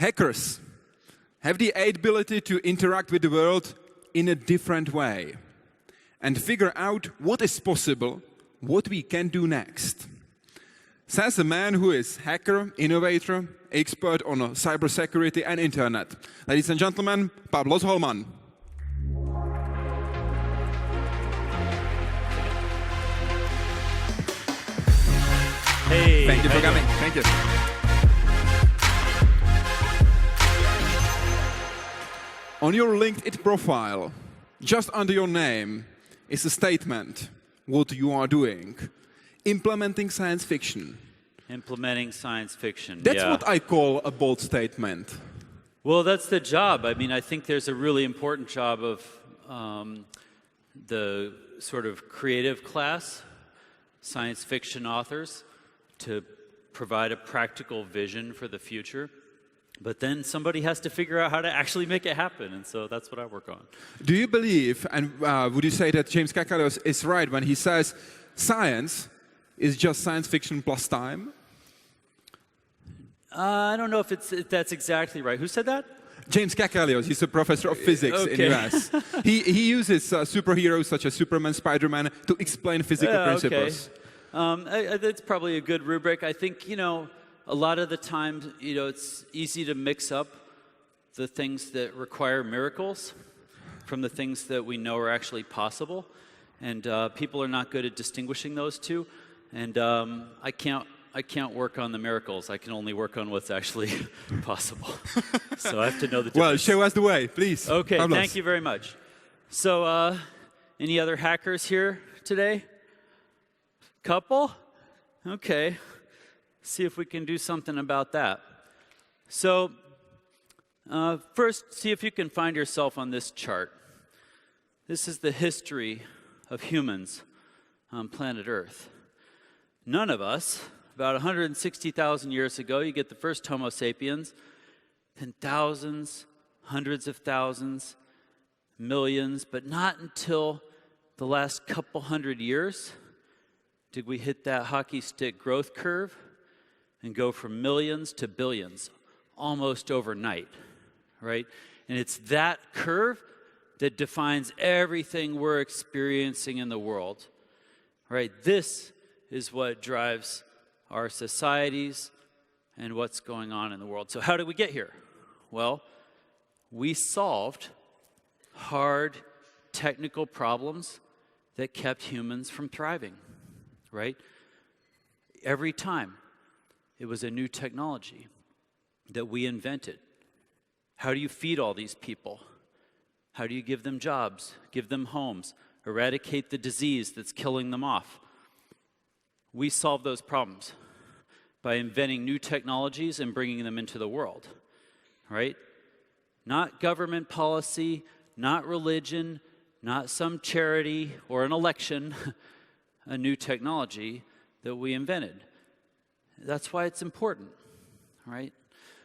Hackers have the ability to interact with the world in a different way and figure out what is possible, what we can do next. Says a man who is hacker, innovator, expert on cybersecurity and internet. Ladies and gentlemen, Pablos Holman. Hey. Thank you for coming. Thank you. On your LinkedIn profile, just under your name, is a statement, what you are doing. Implementing science fiction. Implementing science fiction, That's what I call a bold statement. Well, that's the job. I mean, I think there's a really important job of the sort of creative class, science fiction authors, to provide a practical vision for the future. But then somebody has to figure out how to actually make it happen, and so that's what I work on. Do you believe, and would you say that James Kakalios is right when he says science is just science fiction plus time? I don't know if that's exactly right. Who said that? James Kakalios, he's a professor of physics in the US. He uses superheroes such as Superman, Spider-Man to explain physical principles. That's probably a good rubric. I think, a lot of the times, it's easy to mix up the things that require miracles from the things that we know are actually possible. And people are not good at distinguishing those two. And I can't work on the miracles. I can only work on what's actually possible. So I have to know the difference. Well, show us the way, please. Okay, Pablos. Thank you very much. So any other hackers here today? Couple? Okay. See if we can do something about that. So first, see if you can find yourself on this chart. This is the history of humans on planet Earth. None of us, about 160,000 years ago, you get the first Homo sapiens, then thousands, hundreds of thousands, millions, but not until the last couple hundred years did we hit that hockey stick growth curve and go from millions to billions, almost overnight, right? And it's that curve that defines everything we're experiencing in the world, right? This is what drives our societies and what's going on in the world. So how did we get here? Well, we solved hard technical problems that kept humans from thriving, right? Every time. It was a new technology that we invented. How do you feed all these people? How do you give them jobs, give them homes, eradicate the disease that's killing them off? We solve those problems by inventing new technologies and bringing them into the world, right? Not government policy, not religion, not some charity or an election, a new technology that we invented. That's why it's important, right?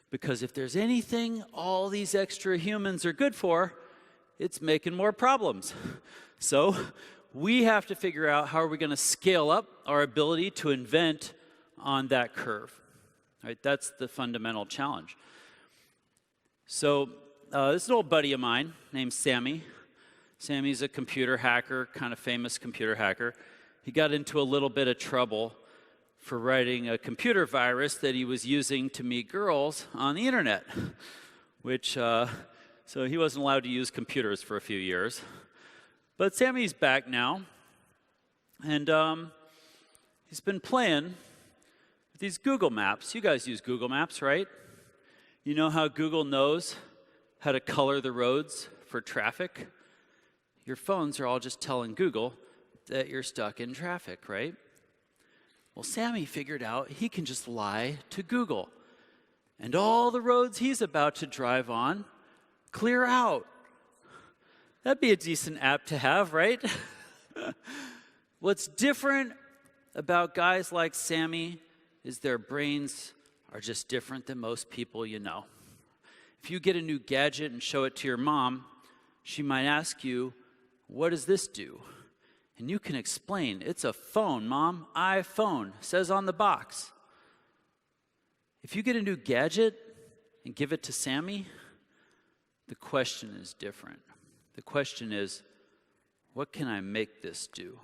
Because if there's anything all these extra humans are good for, it's making more problems. So we have to figure out how are we going to scale up our ability to invent on that curve, right? That's the fundamental challenge. So this is an old buddy of mine named Sammy. Sammy's a computer hacker, kind of famous computer hacker. He got into a little bit of trouble for writing a computer virus that he was using to meet girls on the internet, which, so he wasn't allowed to use computers for a few years. But Sammy's back now, and he's been playing with these Google Maps. You guys use Google Maps, right? You know how Google knows how to color the roads for traffic? Your phones are all just telling Google that you're stuck in traffic, right? Well, Sammy figured out he can just lie to Google. And all the roads he's about to drive on clear out. That'd be a decent app to have, right? What's different about guys like Sammy is their brains are just different than most people you know. If you get a new gadget and show it to your mom, she might ask you, what does this do? And you can explain, it's a phone, Mom, iPhone, says on the box. If you get a new gadget and give it to Sammy, the question is different. The question is, what can I make this do?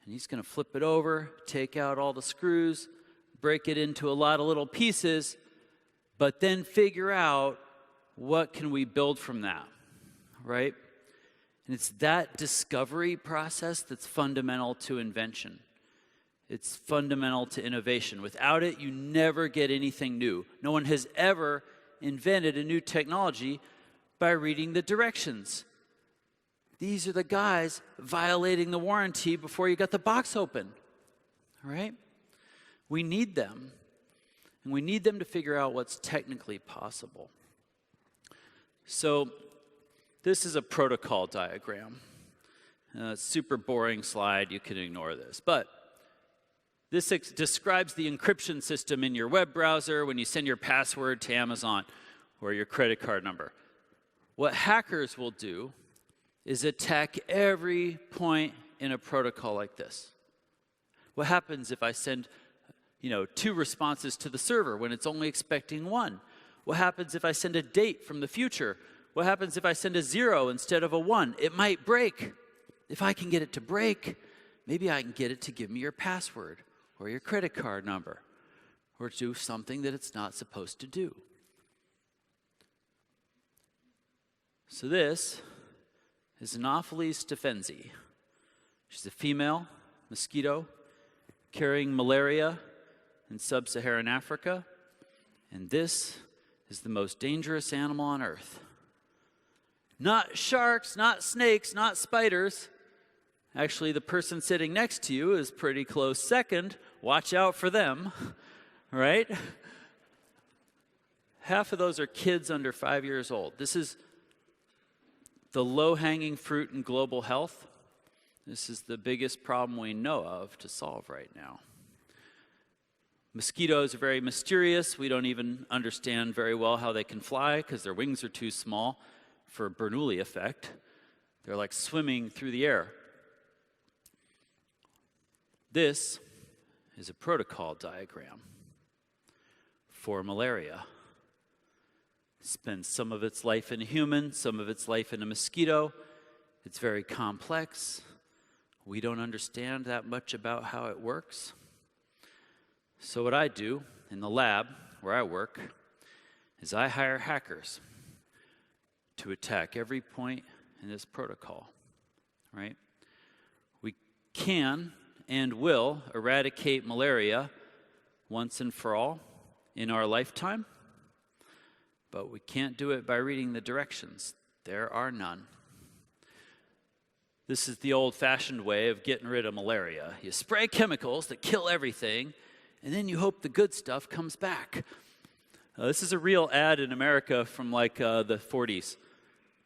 And he's going to flip it over, take out all the screws, break it into a lot of little pieces, but then figure out what can we build from that, right? And it's that discovery process that's fundamental to invention. It's fundamental to innovation. Without it, you never get anything new. No one has ever invented a new technology by reading the directions. These are the guys violating the warranty before you got the box open, right? We need them, and we need them to figure out what's technically possible. So this is a protocol diagram. Super boring slide, you can ignore this. But this describes the encryption system in your web browser when you send your password to Amazon or your credit card number. What hackers will do is attack every point in a protocol like this. What happens if I send 2 responses to the server when it's only expecting 1? What happens if I send a date from the future? What happens if I send a 0 instead of a 1? It might break. If I can get it to break, maybe I can get it to give me your password or your credit card number or do something that it's not supposed to do. So this is Anopheles stephensi. She's a female mosquito carrying malaria in sub-Saharan Africa, and this is the most dangerous animal on earth. Not sharks, not snakes, not spiders. Actually, the person sitting next to you is pretty close second. Watch out for them, right? Half of those are kids under 5 years old. This is the low-hanging fruit in global health. This is the biggest problem we know of to solve right now. Mosquitoes are very mysterious. We don't even understand very well how they can fly because their wings are too small for Bernoulli effect. They're like swimming through the air. This is a protocol diagram for malaria. It spends some of its life in a human, some of its life in a mosquito. It's very complex. We don't understand that much about how it works. So what I do in the lab where I work is I hire hackers to attack every point in this protocol, right? We can and will eradicate malaria once and for all in our lifetime, but we can't do it by reading the directions. There are none. This is the old-fashioned way of getting rid of malaria. You spray chemicals that kill everything, and then you hope the good stuff comes back. This is a real ad in America from like the 40s.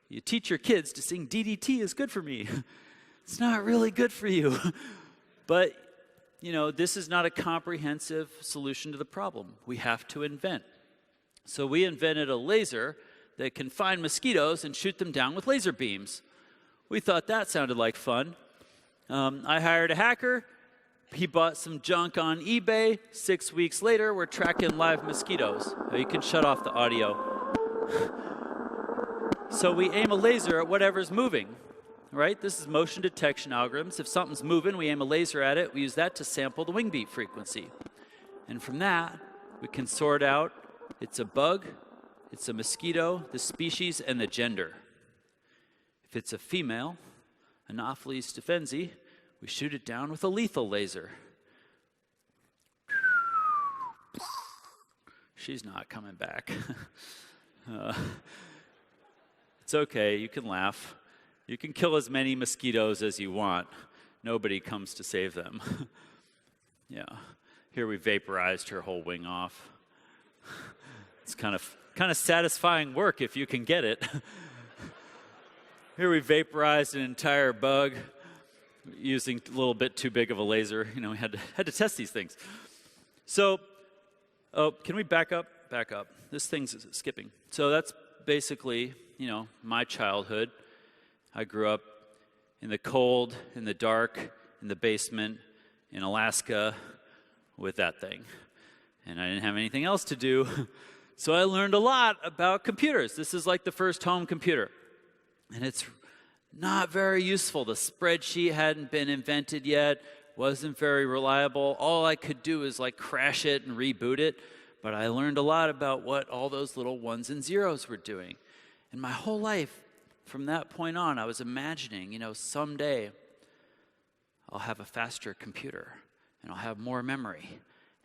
You teach your kids to sing DDT is good for me. It's not really good for you. But, this is not a comprehensive solution to the problem. We have to invent. So we invented a laser that can find mosquitoes and shoot them down with laser beams. We thought that sounded like fun. I hired a hacker. He bought some junk on eBay. 6 weeks later, we're tracking live mosquitoes. You can shut off the audio. So we aim a laser at whatever's moving, right? This is motion detection algorithms. If something's moving, we aim a laser at it. We use that to sample the wing beat frequency. And from that, we can sort out it's a bug, it's a mosquito, the species, and the gender. If it's a female, Anopheles stephensi, we shoot it down with a lethal laser. She's not coming back. It's okay, you can laugh. You can kill as many mosquitoes as you want. Nobody comes to save them. Yeah, here we vaporized her whole wing off. It's kind of satisfying work if you can get it. Here we vaporized an entire bug using a little bit too big of a laser. We had to test these things. So, can we back up? Back up. This thing's skipping. So that's basically, my childhood. I grew up in the cold, in the dark, in the basement, in Alaska with that thing. And I didn't have anything else to do, So I learned a lot about computers. This is like the first home computer. And it's not very useful. The spreadsheet hadn't been invented yet, wasn't very reliable. All I could do is like crash it and reboot it. But I learned a lot about what all those little ones and zeros were doing. And my whole life, from that point on, I was imagining, someday I'll have a faster computer and I'll have more memory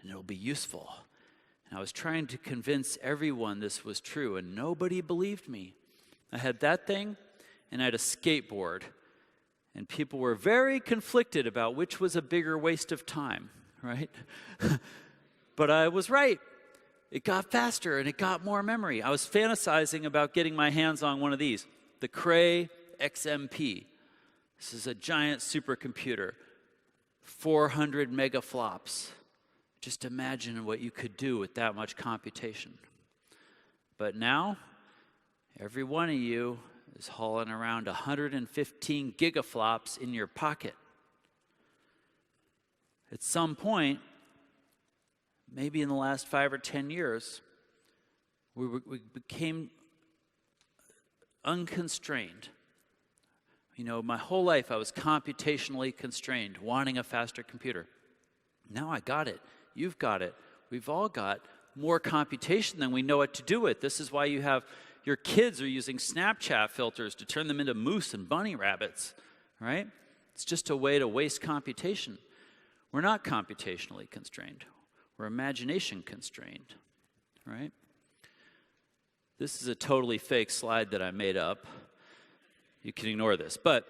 and it'll be useful. And I was trying to convince everyone this was true and nobody believed me. I had that thing and I had a skateboard. And people were very conflicted about which was a bigger waste of time, right? But I was right. It got faster and it got more memory. I was fantasizing about getting my hands on one of these, the Cray XMP. This is a giant supercomputer, 400 megaflops. Just imagine what you could do with that much computation. But now, every one of you is hauling around 115 gigaflops in your pocket. At some point, maybe in the last 5 or 10 years, we became unconstrained. My whole life I was computationally constrained, wanting a faster computer. Now I got it. You've got it. We've all got more computation than we know what to do with. This is why your kids are using Snapchat filters to turn them into moose and bunny rabbits, right? It's just a way to waste computation. We're not computationally constrained. We're imagination constrained, right? This is a totally fake slide that I made up. You can ignore this, but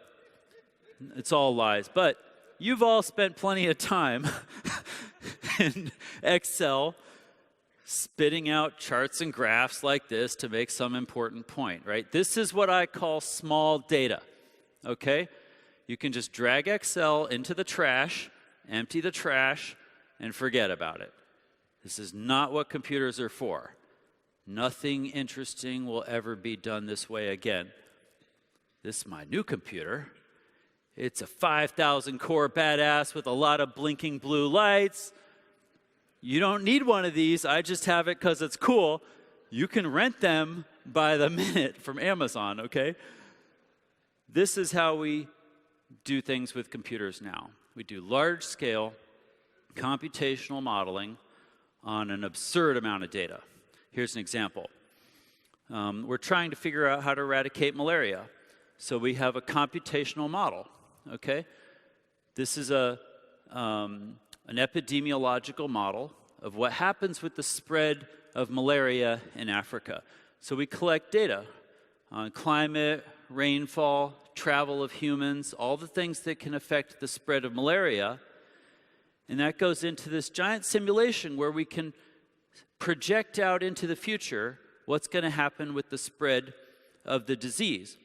it's all lies. But you've all spent plenty of time in Excel spitting out charts and graphs like this to make some important point, right? This is what I call small data, okay? You can just drag Excel into the trash, empty the trash, and forget about it. This is not what computers are for. Nothing interesting will ever be done this way again. This is my new computer. It's a 5,000 core badass with a lot of blinking blue lights. You don't need one of these. I just have it because it's cool. You can rent them by the minute from Amazon, okay? This is how we do things with computers now. We do large-scale computational modeling on an absurd amount of data. Here's an example. We're trying to figure out how to eradicate malaria. So we have a computational model, okay? This is an epidemiological model of what happens with the spread of malaria in Africa. So we collect data on climate, rainfall, travel of humans, all the things that can affect the spread of malaria. And that goes into this giant simulation where we can project out into the future what's going to happen with the spread of the disease.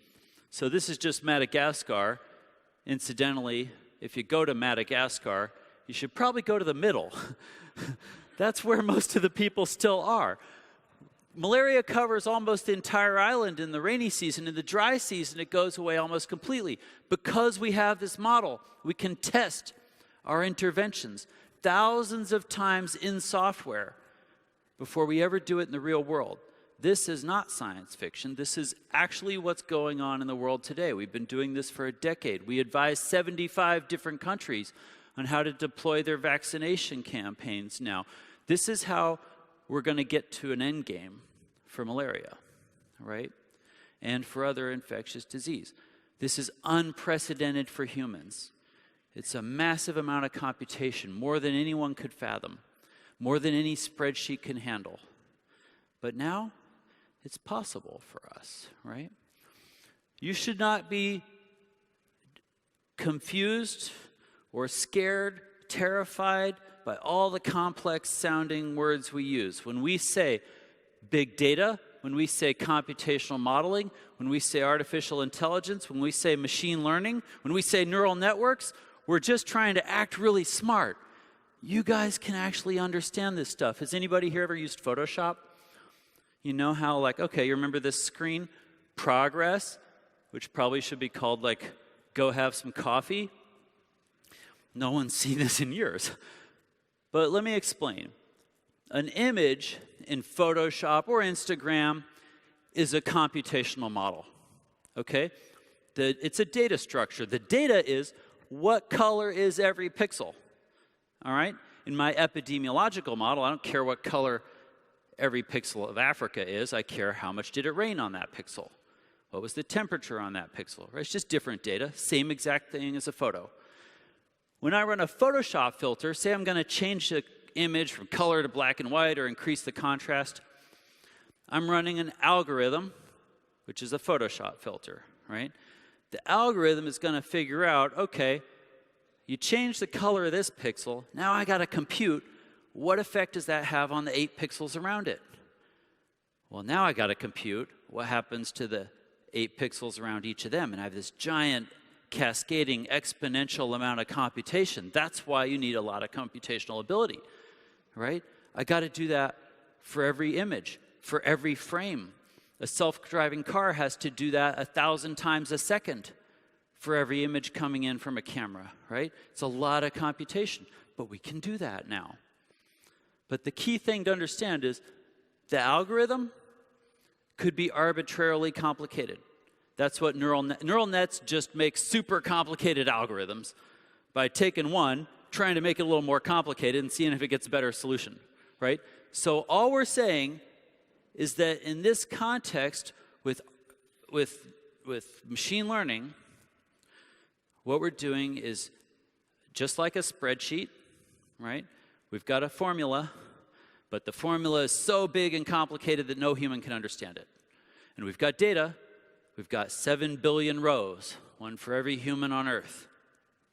So this is just Madagascar. Incidentally, if you go to Madagascar, you should probably go to the middle. That's where most of the people still are. Malaria covers almost the entire island in the rainy season. In the dry season, it goes away almost completely. Because we have this model, we can test our interventions thousands of times in software before we ever do it in the real world. This is not science fiction. This is actually what's going on in the world today. We've been doing this for a decade. We advise 75 different countries on how to deploy their vaccination campaigns now. This is how we're going to get to an end game for malaria, right? And for other infectious disease. This is unprecedented for humans. It's a massive amount of computation, more than anyone could fathom, more than any spreadsheet can handle. But now, it's possible for us, right? You should not be confused or scared, terrified by all the complex sounding words we use. When we say big data, when we say computational modeling, when we say artificial intelligence, when we say machine learning, when we say neural networks, we're just trying to act really smart. You guys can actually understand this stuff. Has anybody here ever used Photoshop? You know how, like, okay, you remember this screen? Progress, which probably should be called, like, go have some coffee. No one's seen this in years. But let me explain. An image in Photoshop or Instagram is a computational model, okay? It's a data structure. The data is what color is every pixel, all right? In my epidemiological model, I don't care what color every pixel of Africa is. I care how much did it rain on that pixel. What was the temperature on that pixel, right? It's just different data, same exact thing as a photo. When I run a Photoshop filter, say I'm going to change the image from color to black and white or increase the contrast, I'm running an algorithm, which is a Photoshop filter, right? The algorithm is going to figure out, okay, you change the color of this pixel, now I got to compute what effect does that have on the 8 pixels around it. Well, now I got to compute what happens to the 8 pixels around each of them, and I have this giant cascading exponential amount of computation. That's why you need a lot of computational ability, right? I got to do that for every image, for every frame. A self-driving car has to do that 1,000 times a second for every image coming in from a camera, right? It's a lot of computation, but we can do that now. But the key thing to understand is the algorithm could be arbitrarily complicated. That's what neural nets just make super complicated algorithms by taking one, trying to make it a little more complicated and seeing if it gets a better solution, right? So all we're saying is that in this context with machine learning, what we're doing is just like a spreadsheet, right? We've got a formula, but the formula is so big and complicated that no human can understand it. And we've got data. We've got 7 billion rows, one for every human on Earth.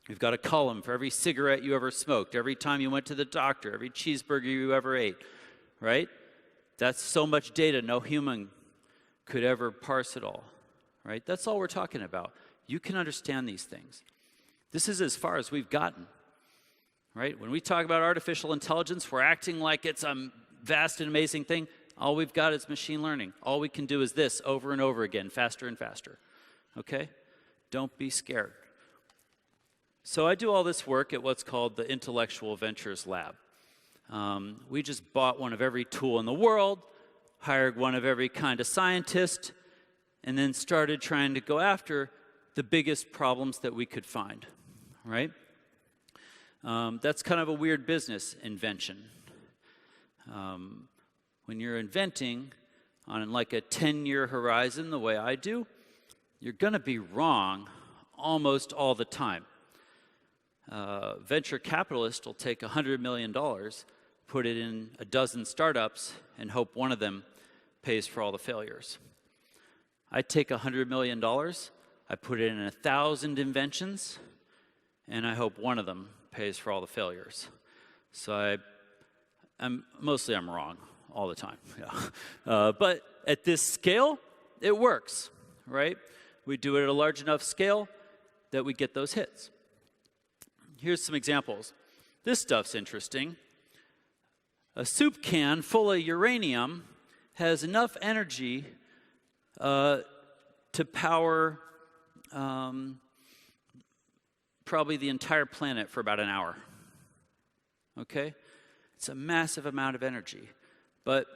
We've got a column for every cigarette you ever smoked, every time you went to the doctor, every cheeseburger you ever ate, right? That's so much data, no human could ever parse it all, right? That's all we're talking about. You can understand these things. This is as far as we've gotten, right? When we talk about artificial intelligence, we're acting like it's a vast and amazing thing. All we've got is machine learning. All we can do is this over and over again, faster and faster, okay? Don't be scared. So I do all this work at what's called the Intellectual Ventures Lab. We just bought one of every tool in the world, hired one of every kind of scientist, and then started trying to go after the biggest problems that we could find, right? That's kind of a weird business, invention. When you're inventing on like a 10-year horizon, the way I do, you're going to be wrong almost all the time. Venture capitalists will take $100 million, put it in a dozen startups, and hope one of them pays for all the failures. I take $100 million, I put it in 1,000 inventions, and I hope one of them pays for all the failures. So I'm wrong all the time. Yeah. But at this scale, it works, right? We do it at a large enough scale that we get those hits. Here's some examples. This stuff's interesting. A soup can full of uranium has enough energy to power probably the entire planet for about an hour. Okay? It's a massive amount of energy. But,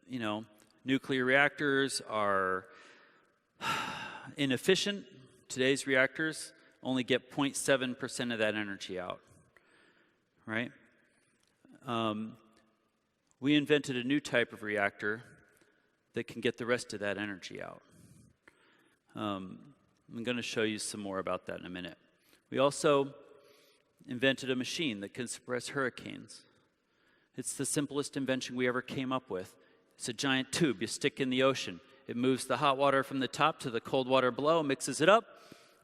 you know, nuclear reactors are inefficient. Today's reactors only get 0.7% of that energy out, right? We invented a new type of reactor that can get the rest of that energy out. I'm going to show you some more about that in a minute. We also invented a machine that can suppress hurricanes. It's the simplest invention we ever came up with. It's a giant tube you stick in the ocean. It moves the hot water from the top to the cold water below, mixes it up,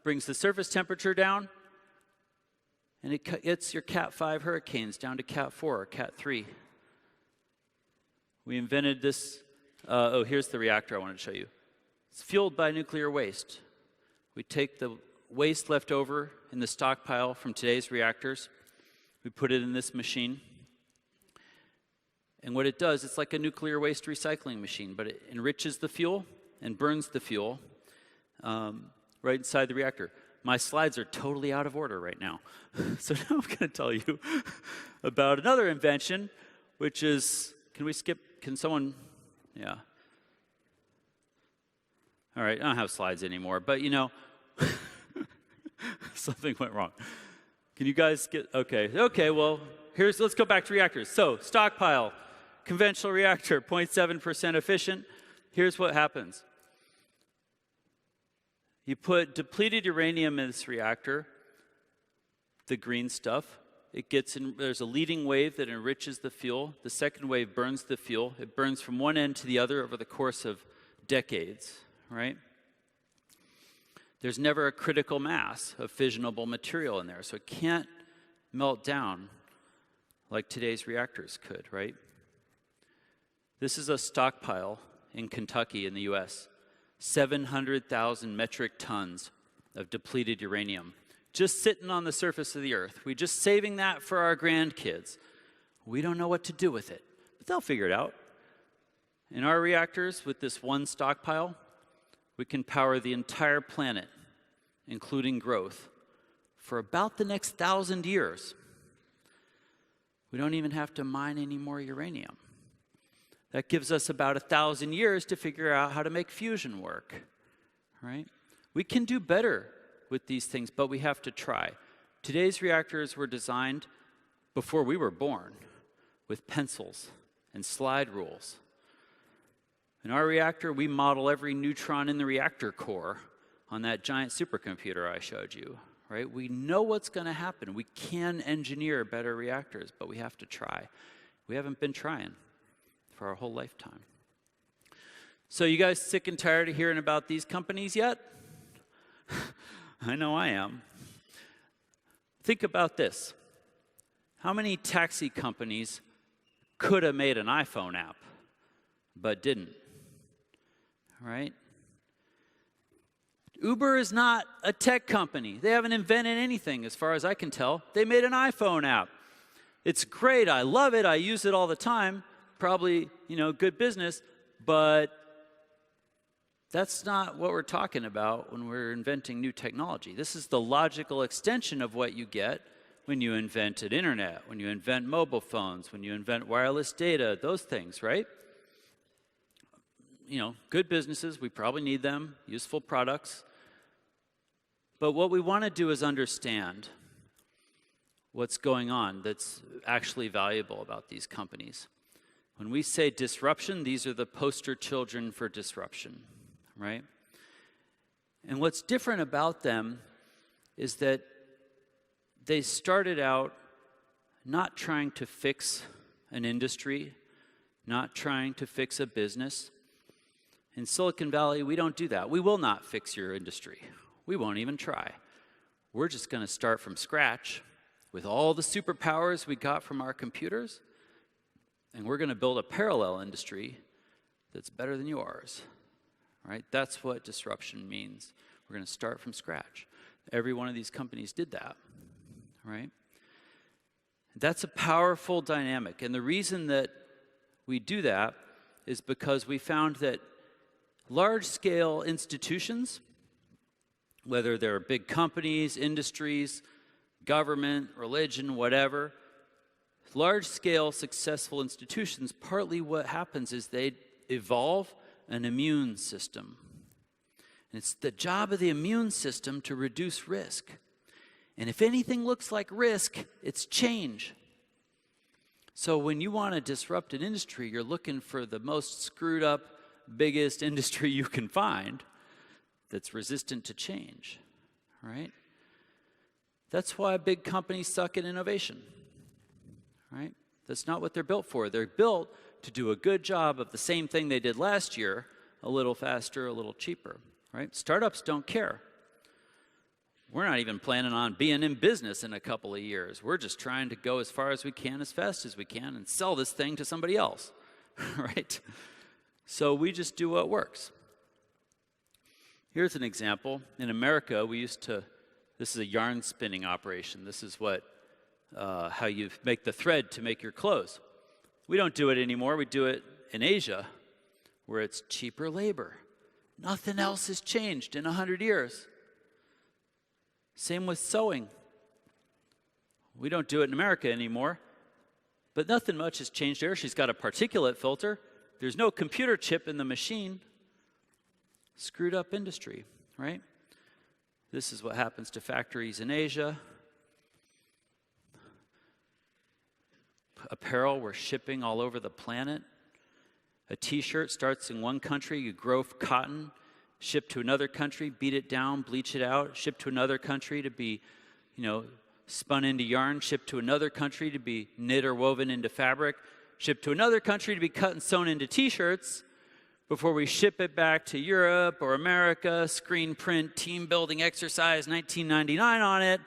brings the surface temperature down, and it gets your Cat 5 hurricanes down to Cat 4 or Cat 3. We invented this. Here's the reactor I wanted to show you. It's fueled by nuclear waste. We take the waste left over in the stockpile from today's reactors. We put it in this machine. And what it does, it's like a nuclear waste recycling machine, but it enriches the fuel and burns the fuel right inside the reactor. My slides are totally out of order right now. So now I'm going to tell you about another invention which is, can someone, yeah. All right, I don't have slides anymore, but something went wrong. Can you guys okay, well, let's go back to reactors. So, stockpile, conventional reactor, 0.7% efficient. Here's what happens. You put depleted uranium in this reactor, the green stuff. There's a leading wave that enriches the fuel. The second wave burns the fuel. It burns from one end to the other over the course of decades, right? There's never a critical mass of fissionable material in there, so it can't melt down like today's reactors could, right? This is a stockpile in Kentucky in the US. 700,000 metric tons of depleted uranium just sitting on the surface of the earth. We're just saving that for our grandkids. We don't know what to do with it, but they'll figure it out. In our reactors, with this one stockpile, we can power the entire planet, including growth, for about the next 1,000 years. We don't even have to mine any more uranium. That gives us about 1,000 years to figure out how to make fusion work, right? We can do better with these things, but we have to try. Today's reactors were designed before we were born with pencils and slide rules. In our reactor, we model every neutron in the reactor core on that giant supercomputer I showed you, right? We know what's going to happen. We can engineer better reactors, but we have to try. We haven't been trying for our whole lifetime. So you guys sick and tired of hearing about these companies yet? I know I am. Think about this. How many taxi companies could have made an iPhone app, but didn't? Right? Uber is not a tech company. They haven't invented anything as far as I can tell. They made an iPhone app. It's great. I love it. I use it all the time. Probably, good business, but that's not what we're talking about when we're inventing new technology. This is the logical extension of what you get when you invent an internet, when you invent mobile phones, when you invent wireless data, those things, right? Good businesses, we probably need them, useful products. But what we want to do is understand what's going on that's actually valuable about these companies. When we say disruption, these are the poster children for disruption, right? And what's different about them is that they started out not trying to fix an industry, not trying to fix a business. In Silicon Valley, we don't do that. We will not fix your industry. We won't even try. We're just going to start from scratch with all the superpowers we got from our computers, and we're going to build a parallel industry that's better than yours. Right? That's what disruption means. We're going to start from scratch. Every one of these companies did that. Right? That's a powerful dynamic. And the reason that we do that is because we found that large-scale institutions, whether they're big companies, industries, government, religion, whatever, large-scale successful institutions, partly what happens is they evolve an immune system. And it's the job of the immune system to reduce risk. And if anything looks like risk, it's change. So when you want to disrupt an industry, you're looking for the most screwed up, biggest industry you can find that's resistant to change, right? That's why big companies suck at innovation, right? That's not what they're built for. They're built to do a good job of the same thing they did last year, a little faster, a little cheaper, right? Startups don't care. We're not even planning on being in business in a couple of years. We're just trying to go as far as we can, as fast as we can, and sell this thing to somebody else, right? So we just do what works. Here's an example. In America, this is a yarn spinning operation. This is how you make the thread to make your clothes. We don't do it anymore. We do it in Asia, where it's cheaper labor. Nothing else has changed in 100 years. Same with sewing. We don't do it in America anymore, But nothing much has changed there. She's got a particulate filter. There's no computer chip in the machine. Screwed up industry, right? This is what happens to factories in Asia. Apparel, we're shipping all over the planet. A t-shirt starts in one country, you grow cotton, ship to another country, beat it down, bleach it out, ship to another country to be, spun into yarn, ship to another country to be knit or woven into fabric, ship to another country to be cut and sewn into t-shirts, before we ship it back to Europe or America, screen print, team building exercise, $19.99 on it,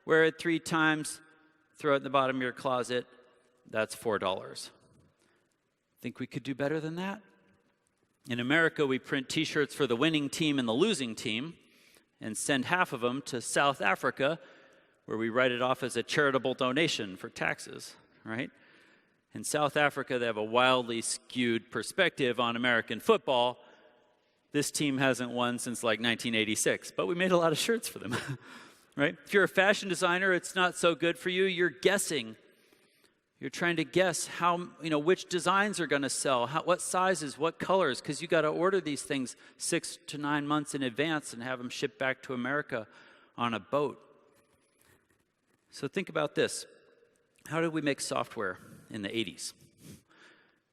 wear it 3 times, throw it in the bottom of your closet, that's $4. Think we could do better than that? In America, we print t-shirts for the winning team and the losing team and send half of them to South Africa, where we write it off as a charitable donation for taxes, right? In South Africa, they have a wildly skewed perspective on American football. This team hasn't won since like 1986, but we made a lot of shirts for them, right? If you're a fashion designer, it's not so good for you. You're guessing. You're trying to guess how, which designs are going to sell, what sizes, what colors, because you got to order these things 6 to 9 months in advance and have them shipped back to America on a boat. So think about this. How did we make software in the 80s?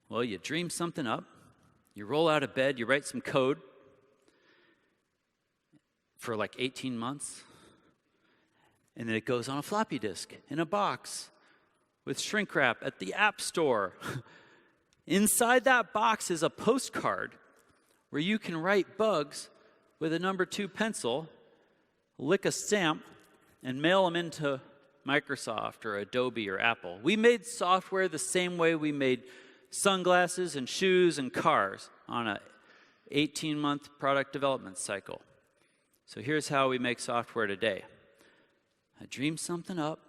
Well, you dream something up, you roll out of bed, you write some code for like 18 months, and then it goes on a floppy disk in a box with shrink wrap at the App Store. Inside that box is a postcard where you can write bugs with a number 2 pencil, lick a stamp, and mail them into Microsoft or Adobe or Apple. We made software the same way we made sunglasses and shoes and cars on an 18-month product development cycle. So here's how we make software today. I dream something up,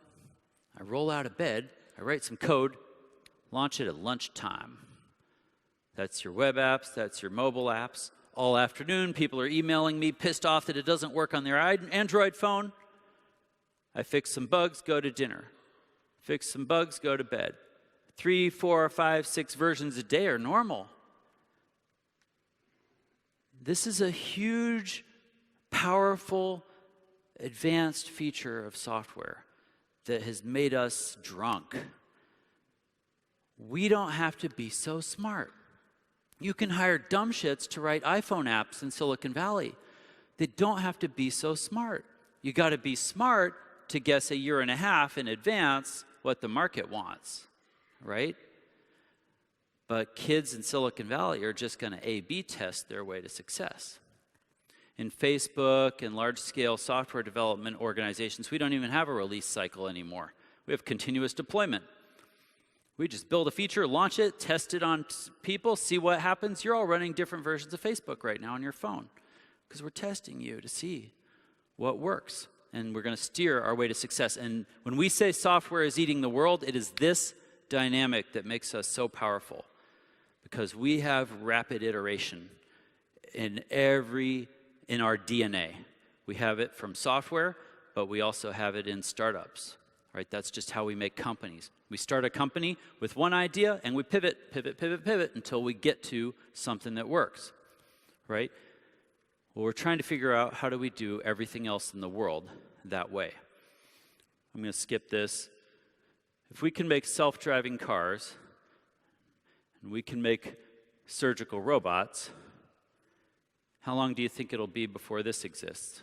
I roll out of bed, I write some code, launch it at lunchtime. That's your web apps, that's your mobile apps. All afternoon, people are emailing me, pissed off that it doesn't work on their Android phone. I fix some bugs, go to dinner. Fix some bugs, go to bed. 3, 4, 5, 6 versions a day are normal. This is a huge, powerful, advanced feature of software that has made us drunk. We don't have to be so smart. You can hire dumb shits to write iPhone apps in Silicon Valley. They don't have to be so smart. You got to be smart to guess 1.5 years in advance what the market wants, right? But kids in Silicon Valley are just going to A/B test their way to success. In Facebook and large-scale software development organizations, we don't even have a release cycle anymore. We have continuous deployment. We just build a feature, launch it, test it on people, see what happens. You're all running different versions of Facebook right now on your phone because we're testing you to see what works. And we're going to steer our way to success. And when we say software is eating the world, it is this dynamic that makes us so powerful because we have rapid iteration in our DNA. We have it from software, but we also have it in startups, right? That's just how we make companies. We start a company with one idea, and we pivot until we get to something that works, right? Well, we're trying to figure out how do we do everything else in the world that way. I'm going to skip this. If we can make self-driving cars, and we can make surgical robots, how long do you think it'll be before this exists?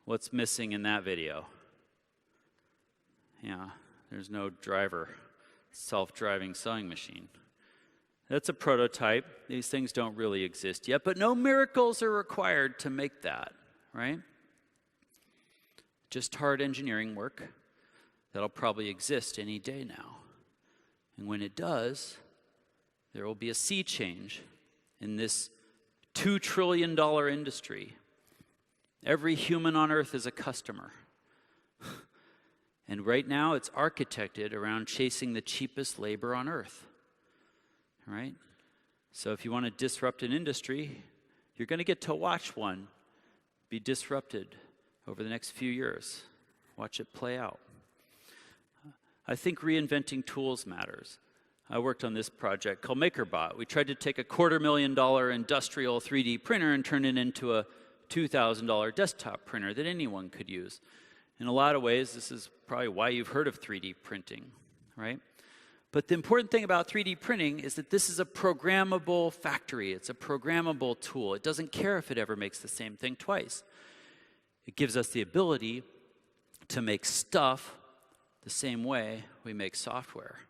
What's missing in that video? Yeah, there's no driver, self-driving sewing machine. That's a prototype. These things don't really exist yet, but no miracles are required to make that, right? Just hard engineering work that'll probably exist any day now. And when it does, there will be a sea change in this $2 trillion industry. Every human on earth is a customer. And right now, it's architected around chasing the cheapest labor on earth, right? So if you want to disrupt an industry, you're going to get to watch one be disrupted over the next few years. Watch it play out. I think reinventing tools matters. I worked on this project called MakerBot. We tried to take a $250,000 industrial 3D printer and turn it into a $2,000 desktop printer that anyone could use. In a lot of ways, this is probably why you've heard of 3D printing, right? But the important thing about 3D printing is that this is a programmable factory. It's a programmable tool. It doesn't care if it ever makes the same thing twice. It gives us the ability to make stuff the same way we make software,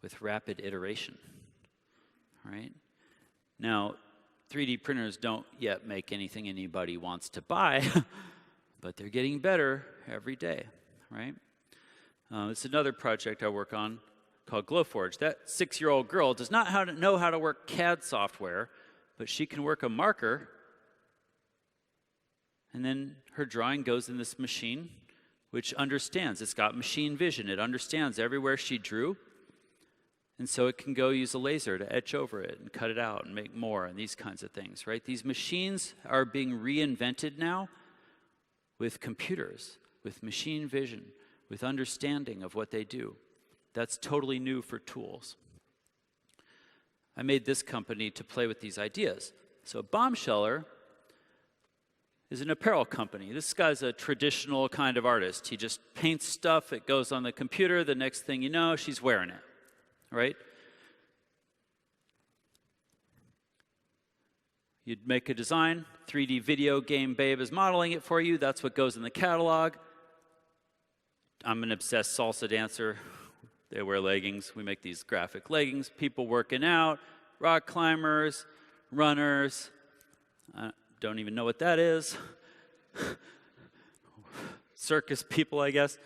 with rapid iteration, right? Now, 3D printers don't yet make anything anybody wants to buy, but they're getting better every day, right? It's another project I work on called Glowforge. That 6-year-old girl does not know how to work CAD software, but she can work a marker, and then her drawing goes in this machine, which understands. It's got machine vision. It understands everywhere she drew, and so it can go use a laser to etch over it and cut it out and make more and these kinds of things, right? These machines are being reinvented now with computers, with machine vision, with understanding of what they do. That's totally new for tools. I made this company to play with these ideas. So Bombsheller is an apparel company. This guy's a traditional kind of artist. He just paints stuff, it goes on the computer, the next thing you know, she's wearing it, right? You'd make a design, 3D video game babe is modeling it for you, that's what goes in the catalog. I'm an obsessed salsa dancer. They wear leggings. We make these graphic leggings. People working out, rock climbers, runners. I don't even know what that is. Circus people, I guess.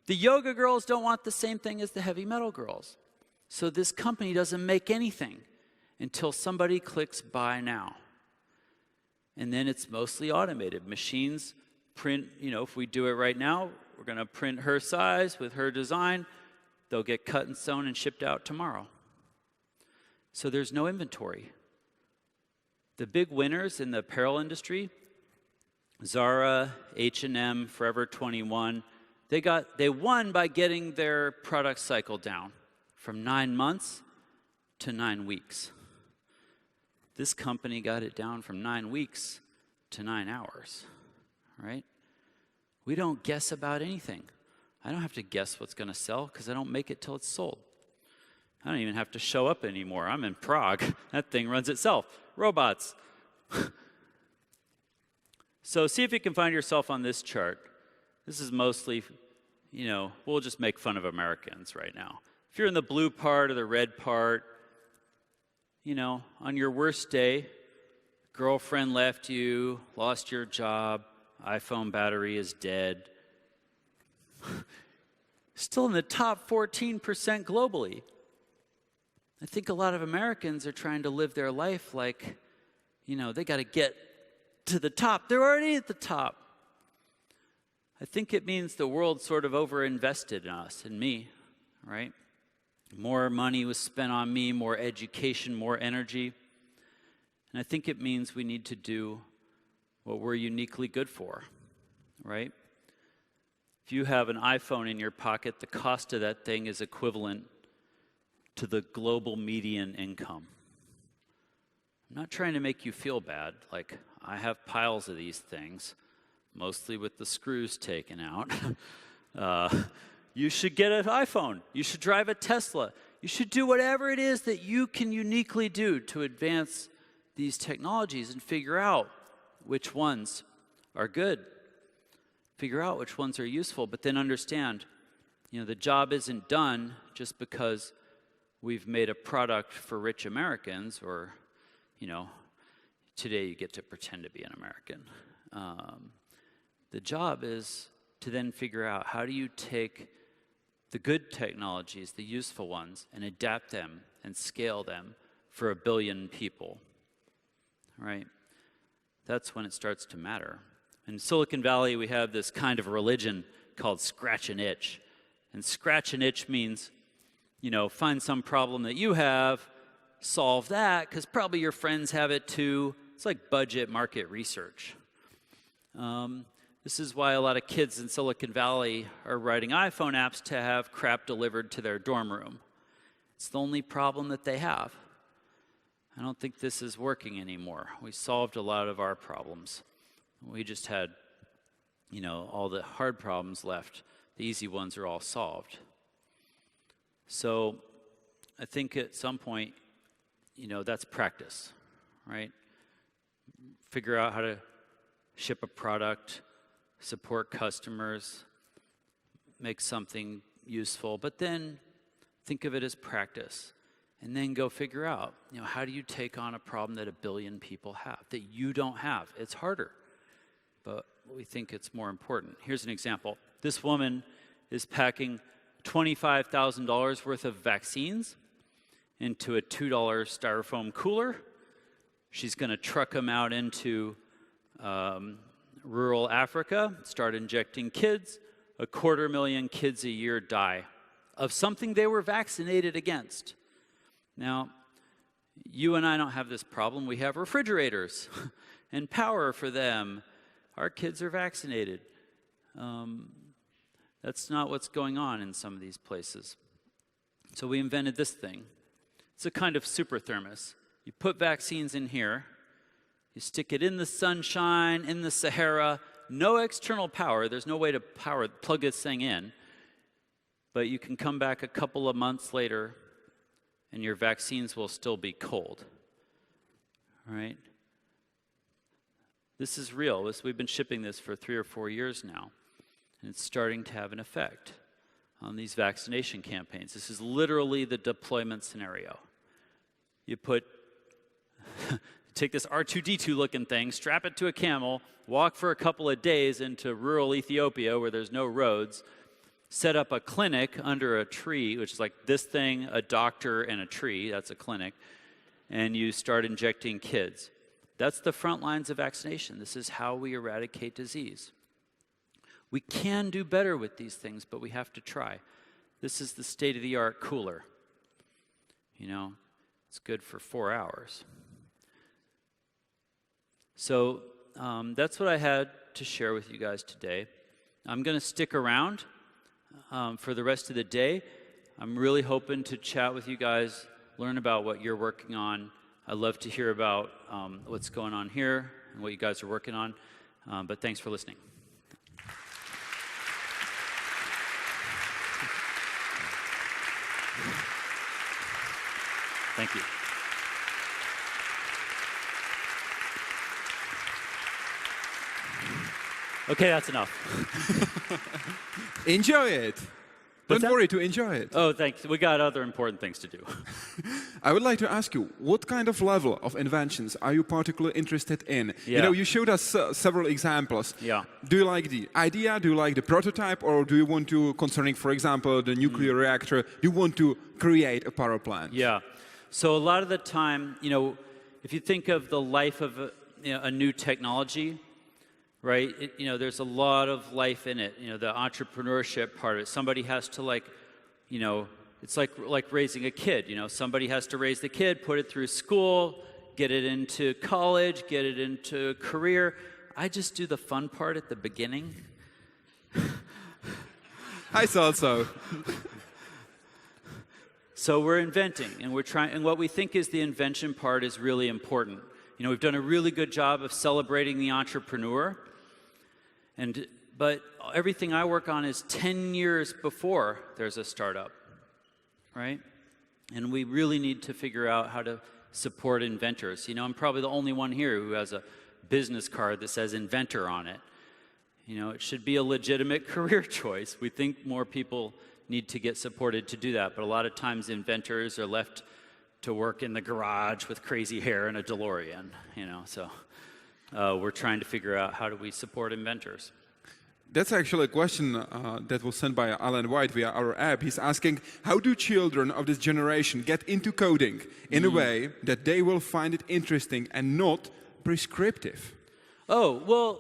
The yoga girls don't want the same thing as the heavy metal girls. So this company doesn't make anything until somebody clicks buy now. And then it's mostly automated. Machines print, if we do it right now, we're going to print her size with her design. They'll get cut and sewn and shipped out tomorrow. So there's no inventory. The big winners in the apparel industry, Zara, H&M, Forever 21, they won by getting their product cycle down from 9 months to 9 weeks. This company got it down from 9 weeks to 9 hours, right? We don't guess about anything. I don't have to guess what's going to sell because I don't make it till it's sold. I don't even have to show up anymore. I'm in Prague. That thing runs itself. Robots. So see if you can find yourself on this chart. This is mostly, we'll just make fun of Americans right now. If you're in the blue part or the red part, on your worst day, girlfriend left you, lost your job, iPhone battery is dead. Still in the top 14% globally. I think a lot of Americans are trying to live their life like, they got to get to the top. They're already at the top. I think it means the world sort of overinvested in us, in me, right? More money was spent on me, more education, more energy. And I think it means we need to do what we're uniquely good for, right? If you have an iPhone in your pocket, the cost of that thing is equivalent to the global median income. I'm not trying to make you feel bad. Like, I have piles of these things, mostly with the screws taken out. You should get an iPhone. You should drive a Tesla. You should do whatever it is that you can uniquely do to advance these technologies and figure out which ones are good. Figure out which ones are useful, but then understand, the job isn't done just because we've made a product for rich Americans or, today you get to pretend to be an American. The job is to then figure out how do you take the good technologies, the useful ones, and adapt them and scale them for 1 billion people, right? That's when it starts to matter. In Silicon Valley, we have this kind of religion called scratch and itch. And scratch and itch means, find some problem that you have, solve that, because probably your friends have it too. It's like budget market research. This is why a lot of kids in Silicon Valley are writing iPhone apps to have crap delivered to their dorm room. It's the only problem that they have. I don't think this is working anymore. We solved a lot of our problems. We just had, all the hard problems left. The easy ones are all solved. So I think at some point, that's practice, right? Figure out how to ship a product, support customers, make something useful, but then think of it as practice. And then go figure out, how do you take on a problem that 1 billion people have, that you don't have? It's harder, but we think it's more important. Here's an example. This woman is packing $25,000 worth of vaccines into a $2 styrofoam cooler. She's going to truck them out into rural Africa, start injecting kids. 250,000 kids a year die of something they were vaccinated against. Now, you and I don't have this problem. We have refrigerators and power for them. Our kids are vaccinated. That's not what's going on in some of these places. So we invented this thing. It's a kind of super thermos. You put vaccines in here. You stick it in the sunshine, in the Sahara. No external power. There's no way to plug this thing in. But you can come back a couple of months later, and your vaccines will still be cold. All right? This is real. We've been shipping this for 3 or 4 years now, and it's starting to have an effect on these vaccination campaigns. This is literally the deployment scenario. You take this R2-D2 looking thing, strap it to a camel, walk for a couple of days into rural Ethiopia where there's no roads, set up a clinic under a tree, which is like this thing, a doctor, and a tree. That's a clinic. And you start injecting kids. That's the front lines of vaccination. This is how we eradicate disease. We can do better with these things, but we have to try. This is the state-of-the-art cooler. It's good for 4 hours. So that's what I had to share with you guys today. I'm going to stick around for the rest of the day. I'm really hoping to chat with you guys, learn about what you're working on. I'd love to hear about what's going on here and what you guys are working on. But thanks for listening. Thank you. Okay, that's enough. Enjoy it. Don't worry to enjoy it. Oh, thanks. We got other important things to do. I would like to ask you, what kind of level of inventions are you particularly interested in? Yeah. You showed us several examples. Yeah. Do you like the idea? Do you like the prototype? Or do you want to, concerning, for example, the nuclear reactor, do you want to create a power plant? Yeah. So a lot of the time, if you think of the life of a new technology, right? There's a lot of life in it. The entrepreneurship part of it. Somebody has to it's like raising a kid. Somebody has to raise the kid, put it through school, get it into college, get it into a career. I just do the fun part at the beginning. I thought so. So we're inventing, and we're trying. And what we think is the invention part is really important. We've done a really good job of celebrating the entrepreneur. But everything I work on is 10 years before there's a startup, right? And we really need to figure out how to support inventors. I'm probably the only one here who has a business card that says Inventor on it. It should be a legitimate career choice. We think more people need to get supported to do that, but a lot of times inventors are left to work in the garage with crazy hair and a DeLorean, so we're trying to figure out how do we support inventors. That's actually a question that was sent by Alan White via our app. He's asking, how do children of this generation get into coding in a way that they will find it interesting and not prescriptive? Oh, well,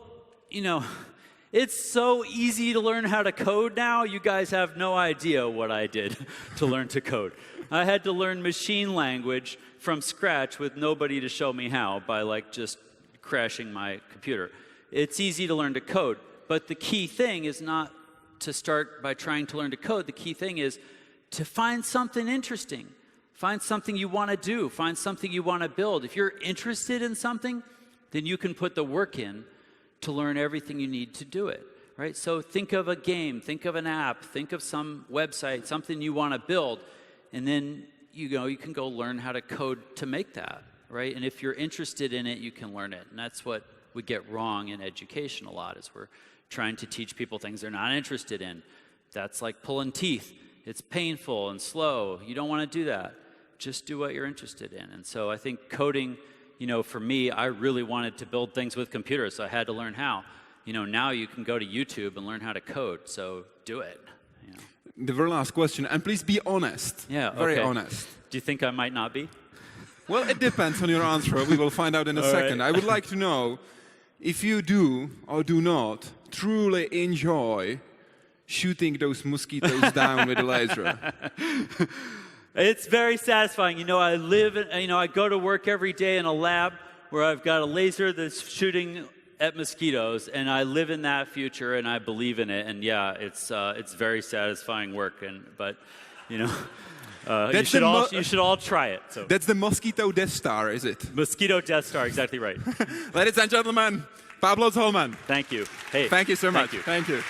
it's so easy to learn how to code now. You guys have no idea what I did to learn to code. I had to learn machine language from scratch with nobody to show me how by just crashing my computer. It's easy to learn to code, But the key thing is not to start by trying to learn to code. The key thing is to find something interesting. Find something you want to do. Find something you want to build. If you're interested in something, then you can put the work in to learn everything you need to do it, right? So think of a game, think of an app, think of some website, something you want to build, and then you can go learn how to code to make that, right? And if you're interested in it, you can learn it. And that's what we get wrong in education a lot, is we're trying to teach people things they're not interested in. That's like pulling teeth. It's painful and slow. You don't want to do that. Just do what you're interested in. And so I think coding, for me, I really wanted to build things with computers, so I had to learn how. Now you can go to YouTube and learn how to code, so do it. The very last question, and please be honest. Yeah, very okay. honest. Do you think I might not be? Well, it depends on your answer. We will find out in a second. Right. I would like to know if you do or do not truly enjoy shooting those mosquitoes down with a laser. It's very satisfying. I go to work every day in a lab where I've got a laser that's shooting at mosquitoes, and I live in that future, and I believe in it. And yeah, it's very satisfying work. You should all try it. So. That's the mosquito Death Star, is it? Mosquito Death Star, exactly right. Ladies and gentlemen, Pablos Holman. Thank you. Hey. Thank you so much. Thank you. Thank you.